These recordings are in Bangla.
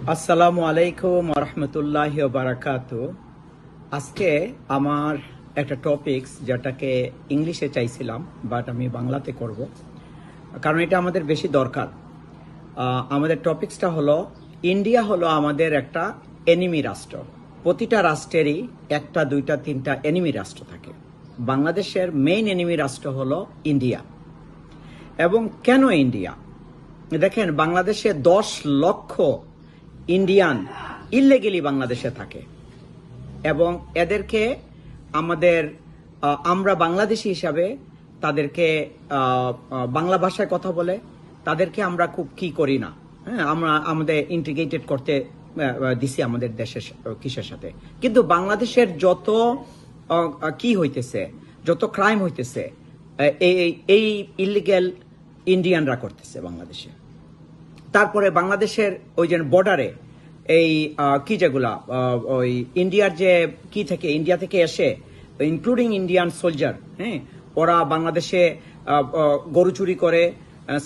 আসসালামু আলাইকুম রহমতুল্লাহ বারাকাতু। আজকে আমার একটা টপিকস যেটাকে ইংলিশে চাইছিলাম, বাট আমি বাংলাতে করব, কারণ এটা আমাদের বেশি দরকার। আমাদের টপিকসটা হলো, ইন্ডিয়া হলো আমাদের একটা এনিমি রাষ্ট্র। প্রতিটা রাষ্ট্রেরই একটা, দুইটা, তিনটা এনিমি রাষ্ট্র থাকে। বাংলাদেশের মেইন এনিমি রাষ্ট্র হলো ইন্ডিয়া। এবং কেন ইন্ডিয়া? দেখেন, বাংলাদেশে 10 লক্ষ ইন্ডিয়ান ইললিগেলি বাংলাদেশে থাকে, এবং এদেরকে আমরা বাংলাদেশি হিসাবে তাদেরকে বাংলা ভাষায় কথা বলে তাদেরকে আমরা খুব কি করি না। হ্যাঁ, আমরা আমাদের ইন্টিগ্রেটেড করতে দিছি আমাদের দেশের কিসের সাথে। কিন্তু বাংলাদেশের যত কি হইতেছে, যত ক্রাইম হইতেছে, এই ইলিগেল ইন্ডিয়ানরা করতেছে বাংলাদেশে। তারপরে বাংলাদেশের ওই যে বর্ডারে এই কি যেগুলা ওই ইন্ডিয়ার যে কি থেকে ইন্ডিয়া থেকে এসে, ইনক্লুডিং ইন্ডিয়ান সোলজার, হ্যাঁ, ওরা বাংলাদেশে গরু চুরি করে,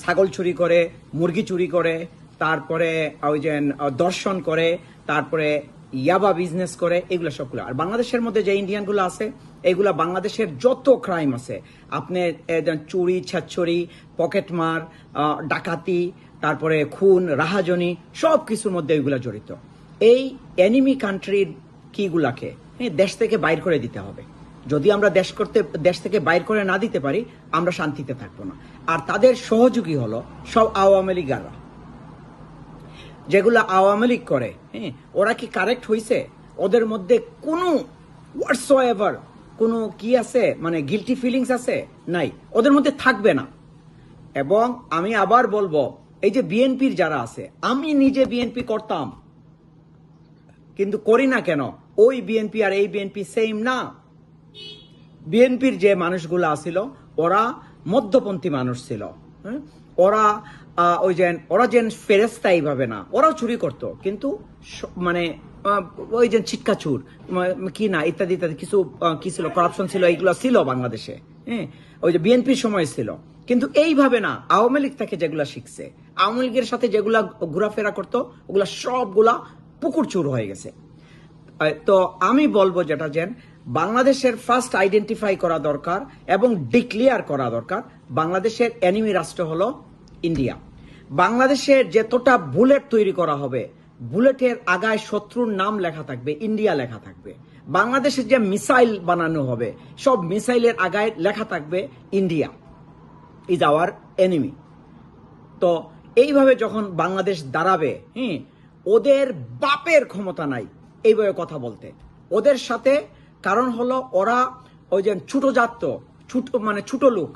ছাগল চুরি করে, মুরগি চুরি করে, তারপরে ওই যে দর্শন করে, তারপরে ইয়াবা বিজনেস করে, এগুলো সবগুলো। আর বাংলাদেশের মধ্যে যে ইন্ডিয়ানগুলো আছে, এগুলা বাংলাদেশের যত ক্রাইম আছে, আপনি চুরি, ছাচ্চুরি, পকেটমার, ডাকাতি, তারপরে খুন, রাহাজনি, সব কিছুর মধ্যে এগুলা জড়িত। এই এনিমি কান্ট্রির কিগুলাকে দেশ থেকে বাইর করে দিতে হবে। যদি আমরা দেশ থেকে বাইর করে না দিতে পারি, আমরা শান্তিতে থাকবো না। আর তাদের সহযোগী হলো সব আওয়ামী লীগাররা, যেগুলা আওয়ামী লীগ করে। হ্যাঁ, ওরা কি কারেক্ট হয়েছে? ওদের মধ্যে কোনো হোয়াটসোএভার কোনো কি আছে, মানে গিলটি ফিলিংস আছে? নাই, ওদের মধ্যে থাকবে না। এবং আমি আবার বলবো, এই যে বিএনপির যারা আছে, আমি নিজে বিএনপি করতাম, কিন্তু করি না কেন? ওই বিএনপি আর এই বিএনপি সেম না। বিএনপির যে মানুষগুলো আছিল, ওরা মধ্যপন্থী মানুষ ছিল। ওরা ওরা যেন ফেরেস্তা এইভাবে না, ওরাও চুরি করতো, কিন্তু মানে ওই যে ছিটকাচুর কি না ইত্যাদি ইত্যাদি কিছু কি ছিল, করাপশন ছিল, এইগুলো ছিল বাংলাদেশে। হ্যাঁ, ওই যে বিএনপির সময় ছিল। কিন্তু এইভাবে না, আওয়ামী লীগ থেকে যেগুলা শিখছে, আওয়ামী লীগের সাথে যেগুলা ঘোরাফেরা করতো, ওগুলা সবগুলা পুকুর চুর হয়ে গেছে। তো আমি বলবো যেটা, যেন বাংলাদেশের ফার্স্ট আইডেন্টিফাই করা দরকার এবং ডিক্লেয়ার করা দরকার, বাংলাদেশের এনিমি রাষ্ট্র হলো ইন্ডিয়া। বাংলাদেশের যতটা বুলেট তৈরি করা হবে, বুলেটের আগায় শত্রুর নাম লেখা থাকবে, ইন্ডিয়া লেখা থাকবে। বাংলাদেশের যে মিসাইল বানানো হবে, সব মিসাইলের আগায় লেখা থাকবে ইন্ডিয়া ইজ আওয়ার এনিমি। তো এইভাবে যখন বাংলাদেশ দাঁড়াবে, ওদের বাপের ক্ষমতা নাই এইভাবে কথা বলতে ওদের সাথে। কারণ হলো, ওরা ওই যে ছোট জাত, মানে ছোট লোক।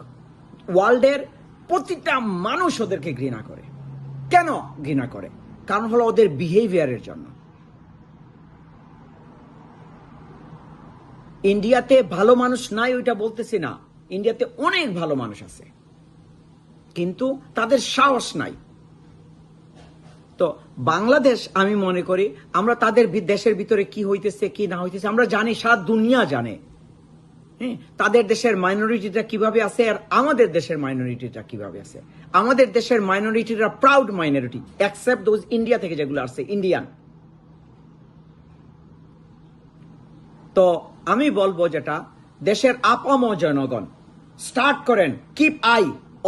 ওয়ার্ল্ডের প্রতিটা মানুষ ওদেরকে ঘৃণা করে। কেন ঘৃণা করে? কারণ হলো ওদের বিহেভিয়ারের জন্য। ইন্ডিয়াতে ভালো মানুষ নাই ওইটা বলতেছি না, ইন্ডিয়াতে অনেক ভালো মানুষ আছে, কিন্তু তাদের সাহস নাই। তো বাংলাদেশ, আমি মনে করি আমরা তাদের দেশের ভিতরে কি হইতেছে কি না হইতেছে আমরা জানি, সারা দুনিয়া জানে। হ্যাঁ, তাদের দেশের মাইনরিটিটা কিভাবে আছে আর আমাদের দেশের মাইনরিটিটা কিভাবে আছে। আমাদের দেশের মাইনরিটিরা proud minority, except those India থেকে যেগুলো আসছে, ইন্ডিয়ান। তো আমি বলবো যেটা, দেশের আপাম জনগণ স্টার্ট করেন, কিপ আই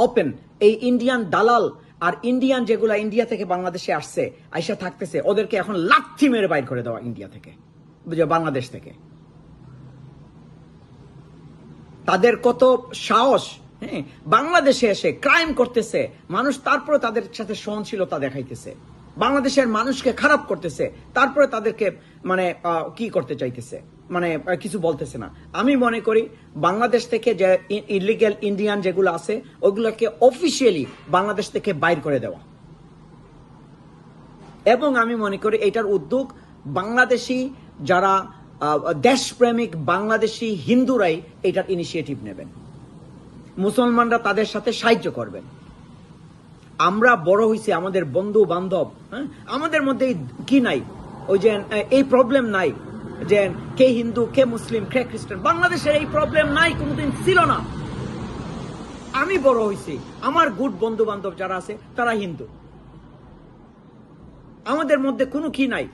ওপেন। এই ইন্ডিয়ান দালাল আর ইন্ডিয়ান যেগুলা ইন্ডিয়া থেকে বাংলাদেশে আসছে, আইসা থাকতেছে, ওদেরকে এখন লাথি মেরে বাইর করে দেওয়া ইন্ডিয়া থেকে, বাংলাদেশ থেকে। তাদের কত সাহস! হ্যাঁ, বাংলাদেশে এসে ক্রাইম করতেছে মানুষ, তারপরে তাদের সাথে সহনশীলতা দেখাইতেছে। বাংলাদেশের মানুষকে খারাপ করতেছে, তারপরে তাদেরকে মানে কি করতে চাইতেছে, মানে কিছু বলতেছে না। আমি মনে করি বাংলাদেশ থেকে যে ইলিগ্যাল ইন্ডিয়ান যেগুলো আছে, ওগুলোকে অফিসিয়ালি বাংলাদেশ থেকে বাইর করে দেওয়া। এবং আমি মনে করি এটার উদ্যোগ বাংলাদেশি যারা দেশপ্রেমিক বাংলাদেশি হিন্দুরাই এটার ইনিশিয়েটিভ নেবেন। মুসলমানরা তাদের সাথে সাহায্য করবেন। আমরা বড় হইছি, আমাদের বন্ধু বান্ধব, হ্যাঁ, আমাদের মধ্যে কি নাই, ওই যে এই প্রবলেম নাই যে কে হিন্দু কে মুসলিম কে খ্রিস্টান। বাংলাদেশের এই প্রবলেম নাই, কোনোদিন ছিল না। আমি বড় হইছি, আমার গুড বন্ধু বান্ধব যারা আছে তারা হিন্দু, আমাদের মধ্যে কোনো কি নাই,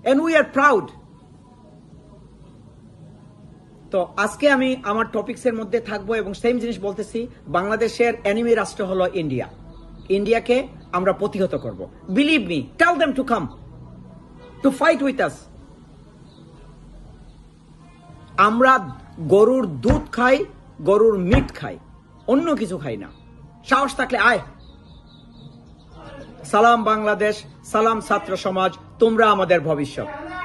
and we are proud. তো আজকে আমি আমার টপিকসের মধ্যে থাকবো এবং সেম জিনিস বলতেছি, বাংলাদেশের এনিমি রাষ্ট্র হলো ইন্ডিয়া। ইন্ডিয়াকে আমরা প্রতিহত করব। Believe me, tell them to come to fight with us. আমরা গরুর দুধ খাই, গরুর মিট খাই, অন্য কিছু খাই না। সাহস থাকলে আয়। সালাম বাংলাদেশ, সালাম ছাত্র সমাজ, তোমরা আমাদের ভবিষ্যৎ।